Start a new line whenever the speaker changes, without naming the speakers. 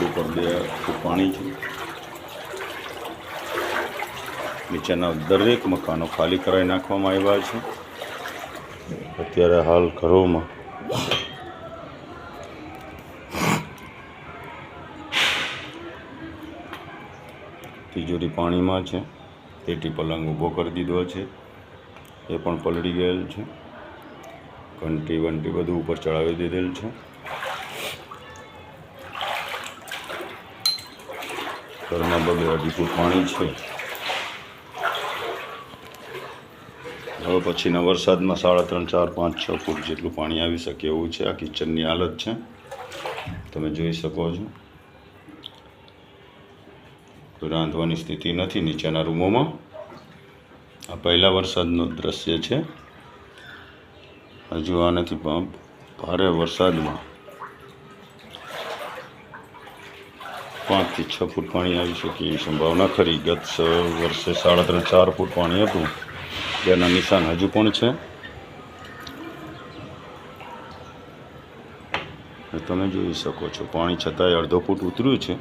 Road ઉપર 2 ફૂટ પાણી છે। નીચેના દરેક મકાનો ખાલી કરાવી નાખવામાં આવ્યા છે। અત્યારે હાલ ઘરોમાં તિજોરી પાણીમાં છે। પેટી પલંગ ઊભો કરી દીધો છે, એ પણ પલળી ગયેલ છે। ઘંટી વંટી બધું ઉપર ચડાવી દીધેલ છે। ઘરમાં 2-2.5 ફૂટ પાણી છે। હવે પછીના વરસાદમાં 3.5, 4, 5, 6 ફૂટ જેટલું પાણી આવી શકે એવું છે। આ કિચનની હાલત છે, તમે જોઈ શકો છો। કોઈ રાંધવાની સ્થિતિ નથી નીચેના રૂમોમાં। આ પહેલા વરસાદનું દ્રશ્ય છે। હજુ આનાથી ભારે વરસાદમાં 5 થી 6 ફૂટ પાણી આવી શકે એવી સંભાવના ખરી। ગત વર્ષે 3.5, 4 ફૂટ પાણી હતું, જેના નિશાન હજુ પણ છે। તમે જોઈ શકો છો પાણી છતાંય 1/2 ફૂટ ઉતર્યું છે।